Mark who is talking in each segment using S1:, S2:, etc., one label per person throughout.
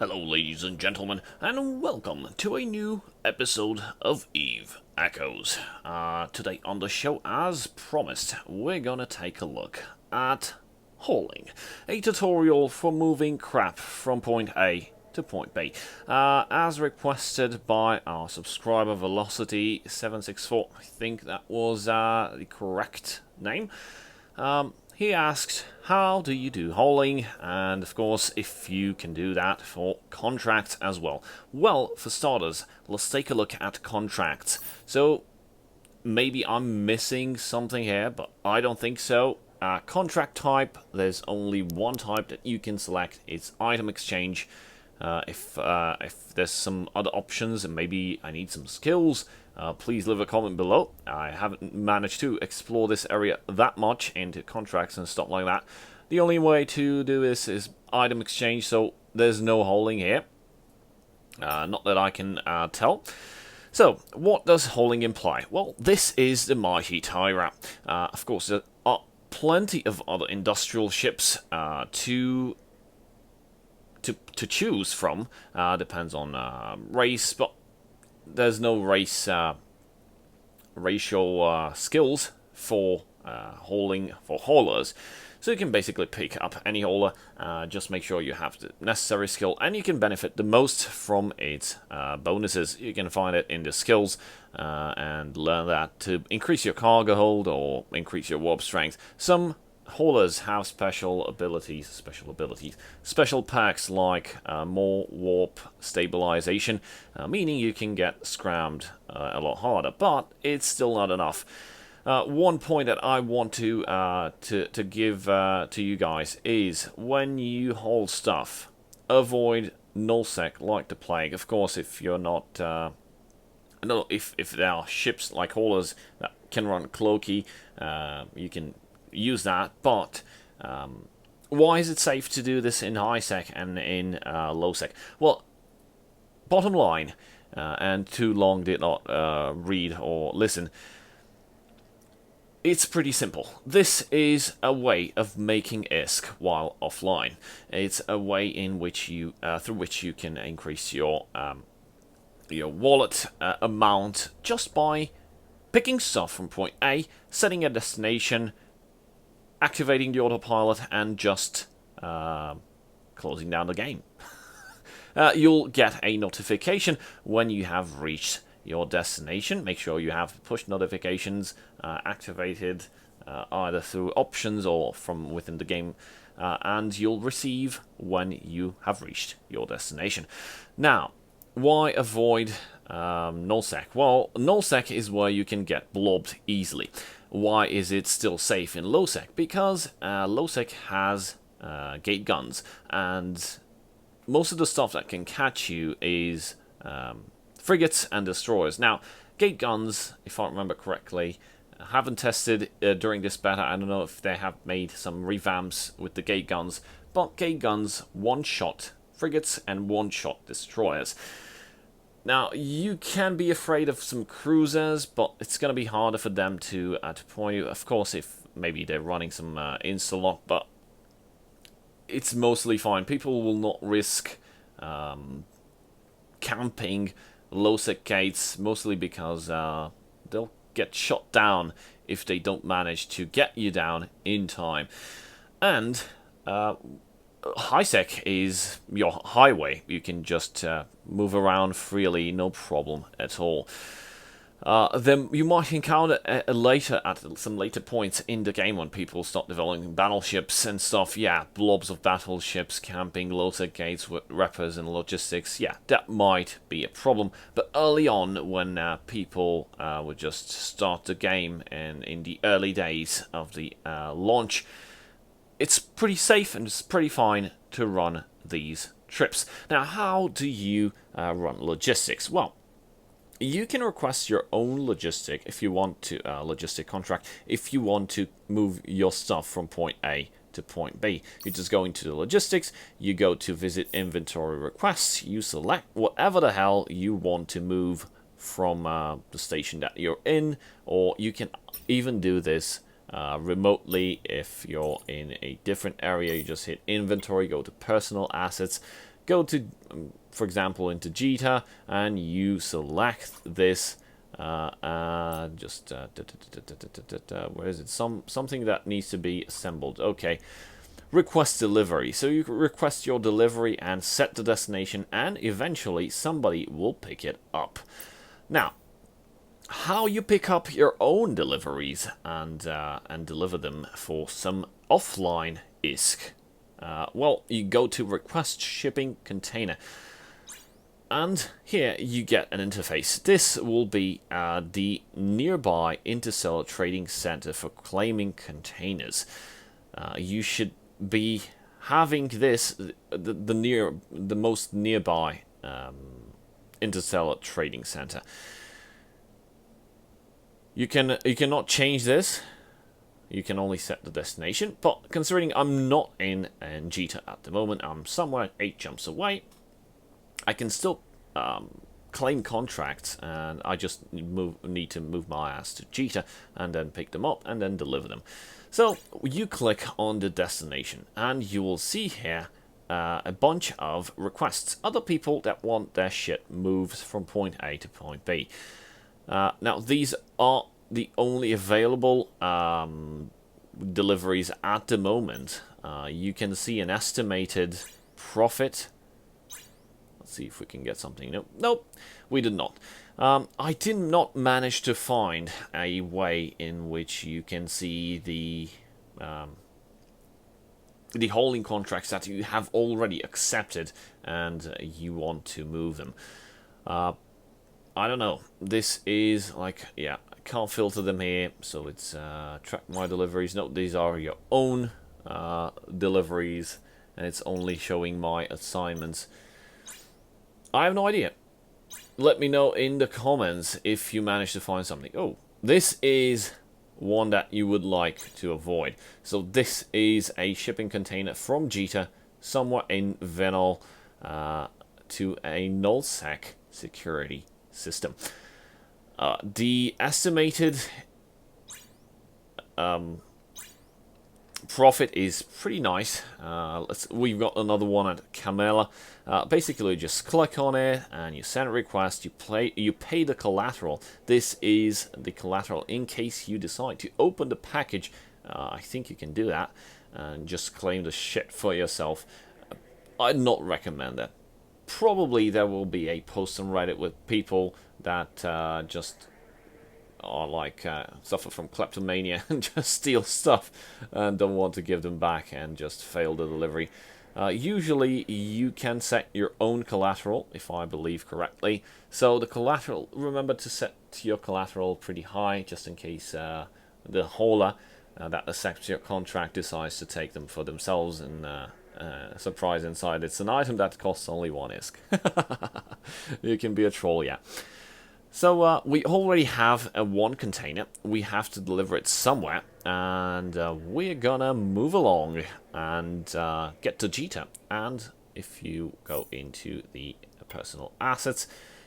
S1: Hello, ladies and gentlemen, and welcome to a new episode of Eve Echoes. Today on the show, as promised, we're gonna take a look at hauling, a tutorial for moving crap from point A to point B, as requested by our subscriber Velocity764. I think that was the correct name. He asked, how do you do hauling? And of course, if you can do that for contracts as well. Well, for starters, let's take a look at contracts. So, maybe I'm missing something here, but I don't think so. Contract type, there's only one type that you can select. It's item exchange. If there's some other options, and maybe I need some skills, please leave a comment below. I haven't managed to explore this area that much into contracts and stuff like that. The only way to do this is item exchange, so there's no hauling here. Not that I can tell. So, what does hauling imply? Well, this is the mighty Tyra. Of course, there are plenty of other industrial ships to choose from. Depends on race, but there's no race racial skills for hauling for haulers. So you can basically pick up any hauler, just make sure you have the necessary skill, and you can benefit the most from its bonuses. You can find it in the skills and learn that to increase your cargo hold or increase your warp strength. Some haulers have special perks like more warp stabilization, meaning you can get scrammed a lot harder, but it's still not enough. One point that I want to give to you guys is when you haul stuff, avoid nullsec like the plague. Of course, if you're not if there are ships like haulers that can run cloaky, you can use that, but why is it safe to do this in high sec and in low sec? Well, bottom line, and too long did not read or listen, it's pretty simple. This is a way of making ISK while offline. It's a way in which you through which you can increase your wallet amount just by picking stuff from point A, setting a destination, activating the autopilot, and just closing down the game. You'll get a notification when you have reached your destination. Make sure you have push notifications activated either through options or from within the game, and you'll receive when you have reached your destination. Now, why avoid nullsec? Well, nullsec is where you can get blobbed easily. Why is it still safe in lowsec? Because lowsec has gate guns, and most of the stuff that can catch you is frigates and destroyers. Now, gate guns, if I remember correctly, haven't tested during this beta. I don't know if they have made some revamps with the gate guns, but gate guns one-shot frigates and one-shot destroyers. Now, you can be afraid of some cruisers, but it's going to be harder for them to point you. Of course, if maybe they're running some insta-lock, but it's mostly fine. People will not risk camping low-sec gates, mostly because they'll get shot down if they don't manage to get you down in time. And high sec is your highway. You can just move around freely, no problem at all. Then you might encounter at some later points in the game when people start developing battleships and stuff. Yeah, blobs of battleships camping low-sec gates with reppers and logistics. Yeah, that might be a problem. But early on, when people would just start the game and in the early days of the launch, it's pretty safe and it's pretty fine to run these trips. Now, how do you run logistics? Well, you can request your own logistic if you want to logistic contract if you want to move your stuff from point A to point B. You just go into the logistics, you go to visit inventory requests, you select whatever the hell you want to move from the station that you're in, or you can even do this remotely if you're in a different area. You just hit inventory, go to personal assets, go to, for example, into Gita, and you select this. Where is it? Something that needs to be assembled. Okay. Request delivery. So you request your delivery and set the destination, and eventually somebody will pick it up. Now, how you pick up your own deliveries and deliver them for some offline ISK? Well, you go to request shipping container. And here you get an interface. This will be the nearby Interstellar Trading Center for claiming containers. You should be having this the most nearby Interstellar Trading Center. You cannot change this. You can only set the destination. But considering I'm not in Gita at the moment, I'm somewhere 8 jumps away. I can still claim contracts, and I just need to move my ass to Gita and then pick them up and then deliver them. So you click on the destination, and you will see here a bunch of requests. Other people that want their shit moved from point A to point B. Now these are the only available deliveries at the moment. You can see an estimated profit. Let's see if we can get something. Nope, we did not. I did not manage to find a way in which you can see the hauling contracts that you have already accepted and you want to move them. I don't know. This is like, yeah, I can't filter them here, so it's track my deliveries. No, these are your own deliveries, and it's only showing my assignments. I have no idea. Let me know in the comments if you manage to find something. Oh, this is one that you would like to avoid. So this is a shipping container from Gita somewhere in Venol to a nullsec security system. The estimated profit is pretty nice. We've got another one at Camela. Basically, you just click on it and you send a request. You pay the collateral. This is the collateral in case you decide to open the package. I think you can do that and just claim the shit for yourself. I'd not recommend that. Probably there will be a post on Reddit with people that just are like suffer from kleptomania and just steal stuff and don't want to give them back and just fail the delivery. Usually you can set your own collateral, if I believe correctly. So the collateral, remember to set your collateral pretty high, just in case the hauler that accepts your contract decides to take them for themselves, and surprise inside, it's an item that costs only 1 ISK. You can be a troll, yeah. So we already have one container. We have to deliver it somewhere, and we're gonna move along and get to Gita. And if you go into the personal assets,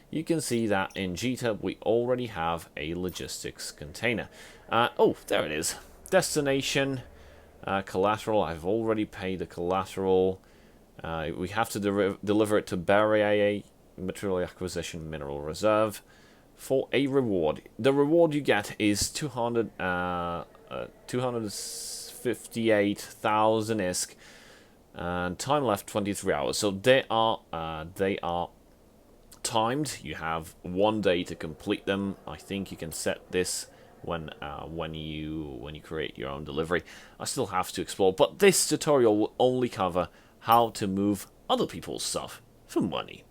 S1: you can see that in Gita we already have a logistics container. Oh, there it is. Destination, collateral. I've already paid the collateral. We have to deliver it to Barrier Material Acquisition Mineral Reserve for a reward. The reward you get is 258,000 ISK, and time left 23 hours. So they are timed. You have 1 day to complete them. I think you can set this when you create your own delivery. I still have to explore, but this tutorial will only cover how to move other people's stuff for money.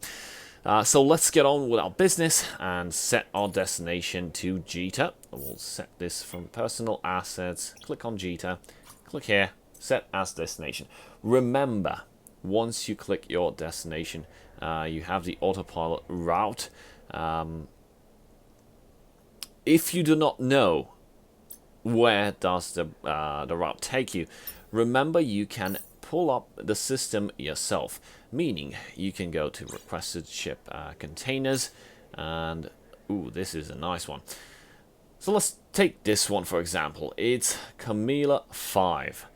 S1: So let's get on with our business and set our destination to Gita. We'll set this from personal assets. Click on Gita. Click here. Set as destination. Remember, once you click your destination, you have the autopilot route. If you do not know where does the route take you, remember you can pull up the system yourself, meaning you can go to requested ship containers, and ooh, this is a nice one. So let's take this one for example. It's Camela 5.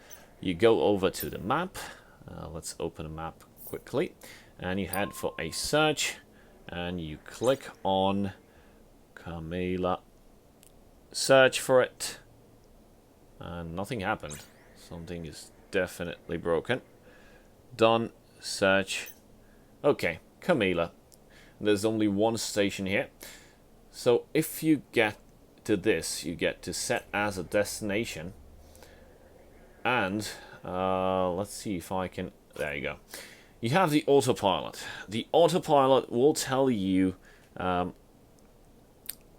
S1: You go over to the map. Let's open a map quickly, and you head for a search, and you click on Camila, search for it, and nothing happened. Something is definitely broken. Done, search. Okay, Camila. There's only one station here. So if you get to this, you get to set as a destination. And let's see if I can... There you go. You have the autopilot. The autopilot will tell you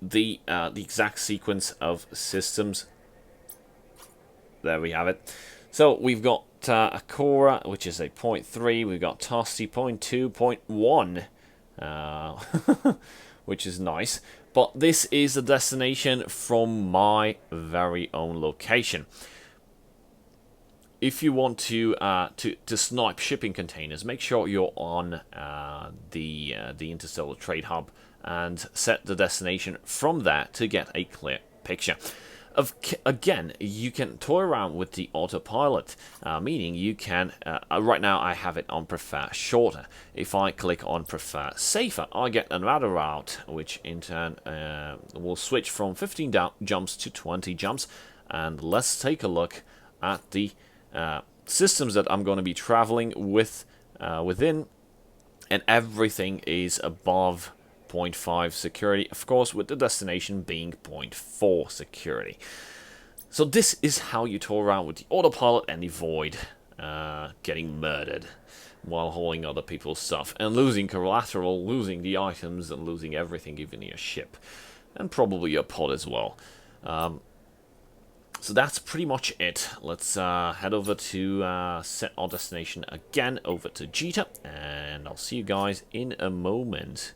S1: the exact sequence of systems. There we have it. So we've got Akora, which is a 0.3. We've got Tosti 0.2, 0.1, which is nice. But this is the destination from my very own location. If you want to snipe shipping containers, make sure you're on the Interstellar Trade Hub and set the destination from there to get a clear picture. Again, you can toy around with the autopilot, meaning you can, right now I have it on prefer shorter. If I click on prefer safer, I get another route, which in turn will switch from 15 jumps to 20 jumps. And let's take a look at the systems that I'm going to be traveling within, and everything is above 0.5 security, of course, with the destination being 0.4 security. So this is how you tour around with the autopilot and avoid getting murdered while hauling other people's stuff and losing collateral, losing the items, and losing everything, even your ship, and probably your pod as well. So that's pretty much it. Let's head over to set our destination again over to Gita, and I'll see you guys in a moment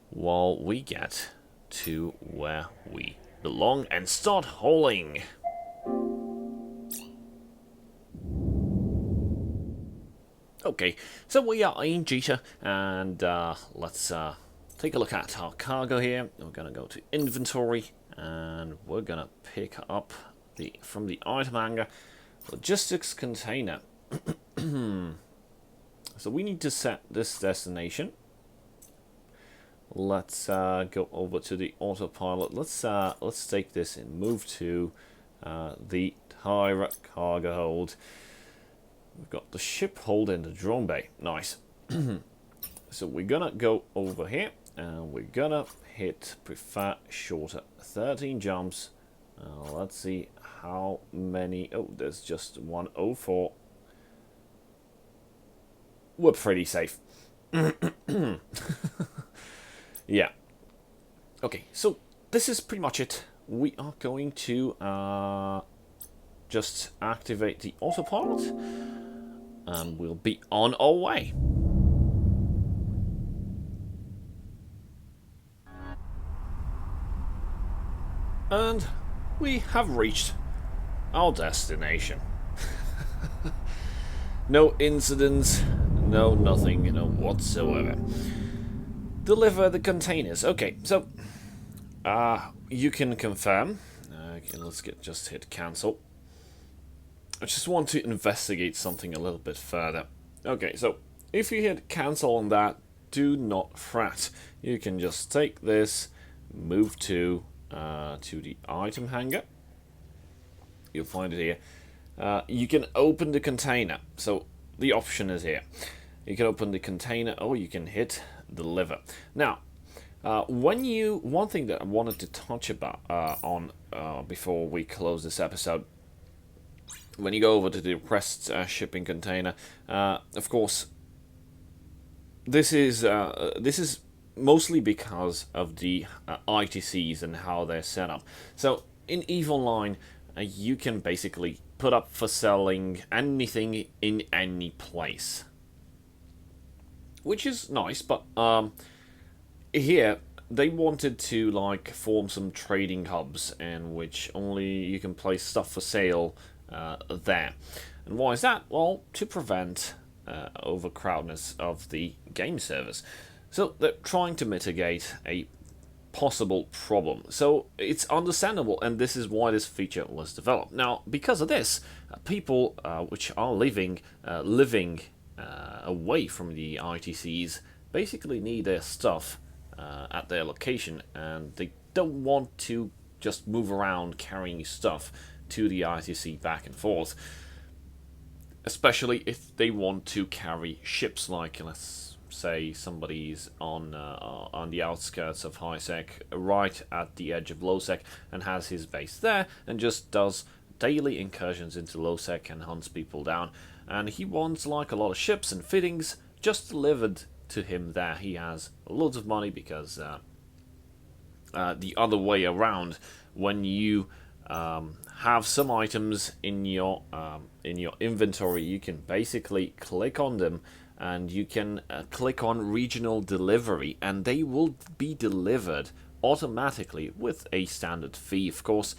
S1: while we get to where we belong and start hauling. Okay, so we are in Gita, and let's take a look at our cargo here. We're gonna go to inventory, and we're gonna pick up from the item hanger logistics container. So we need to set this destination. Let's go over to the autopilot. Let's take this and move to the Tyra cargo hold. We've got the ship hold and the drone bay. Nice. So we're gonna go over here, and we're gonna hit prefer shorter. 13 jumps. Let's see how many. Oh, there's just 104. We're pretty safe. Yeah. Okay, so this is pretty much it. We are going to just activate the autopilot, and we'll be on our way. And we have reached our destination. No incidents, no nothing, no whatsoever. Deliver the containers. Okay, so you can confirm. Okay, let's just hit cancel. I just want to investigate something a little bit further. Okay, so if you hit cancel on that, do not fret. You can just take this, move to the item hanger. You'll find it here. You can open the container. So the option is here. You can open the container, or you can hit deliver. Now, one thing that I wanted to touch on before we close this episode, when you go over to the request shipping container, of course, this is mostly because of the ITCs and how they're set up. So in EVE Online, you can basically put up for selling anything in any place, which is nice, but here they wanted to like form some trading hubs in which only you can place stuff for sale there. And why is that? Well, to prevent overcrowdedness of the game servers. So they're trying to mitigate a possible problem. So it's understandable, and this is why this feature was developed. Now, because of this, people which are living away from the ITCs basically need their stuff at their location, and they don't want to just move around carrying stuff to the ITC back and forth, especially if they want to carry ships. Like, let's say somebody's on the outskirts of high sec, right at the edge of low sec, and has his base there, and just does daily incursions into low sec and hunts people down, and he wants like a lot of ships and fittings just delivered to him there. He has loads of money because the other way around, when you have some items in your inventory, you can basically click on them, and you can click on regional delivery, and they will be delivered automatically with a standard fee, of course,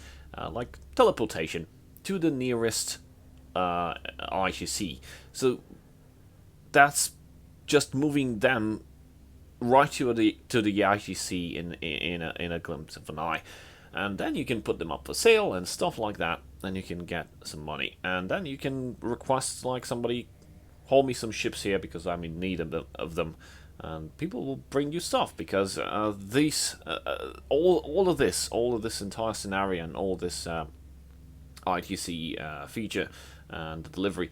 S1: like teleportation to the nearest ITC. So that's just moving them right to the ITC in a glimpse of an eye, and then you can put them up for sale and stuff like that, and you can get some money, and then you can request like somebody, hold me some ships here because I'm in need of them, and people will bring you stuff because all of this entire scenario and all this ITC feature and the delivery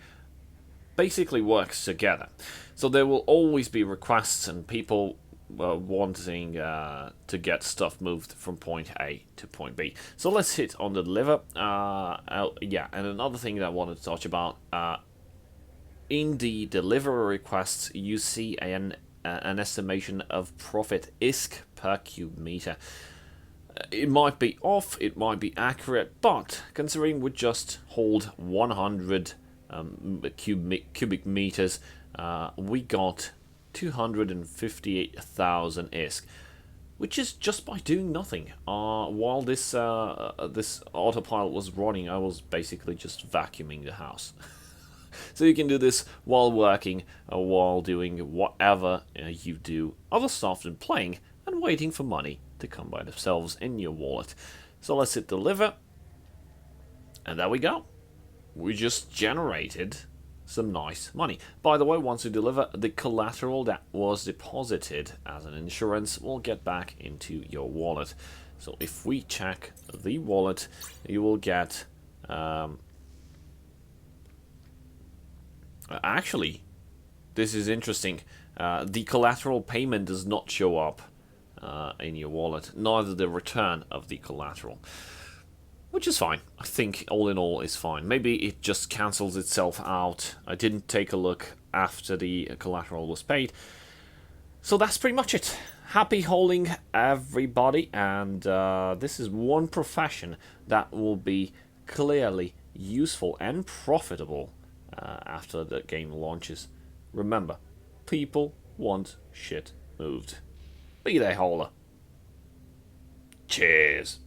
S1: basically works together. So there will always be requests and people wanting to get stuff moved from point A to point B. So let's hit on the deliver. Yeah, and another thing that I wanted to touch about, in the delivery requests, you see an estimation of profit ISK per cube meter. It might be off, it might be accurate, but considering we just hold 100 cubic meters, we got 258,000 ISK, which is just by doing nothing. While this autopilot was running, I was basically just vacuuming the house. So you can do this while working, while doing whatever you do, other stuff than playing and waiting for money to come by themselves in your wallet. So let's hit deliver, and there we go. We just generated some nice money. By the way, once you deliver, the collateral that was deposited as an insurance will get back into your wallet. So if we check the wallet, you will get actually, this is interesting. The collateral payment does not show up in your wallet, neither the return of the collateral, which is fine. I think all in all is fine. Maybe it just cancels itself out. I didn't take a look after the collateral was paid. So that's pretty much it. Happy holding, everybody, and this is one profession that will be clearly useful and profitable after the game launches. Remember, people want shit moved. Be there, holder. Cheers.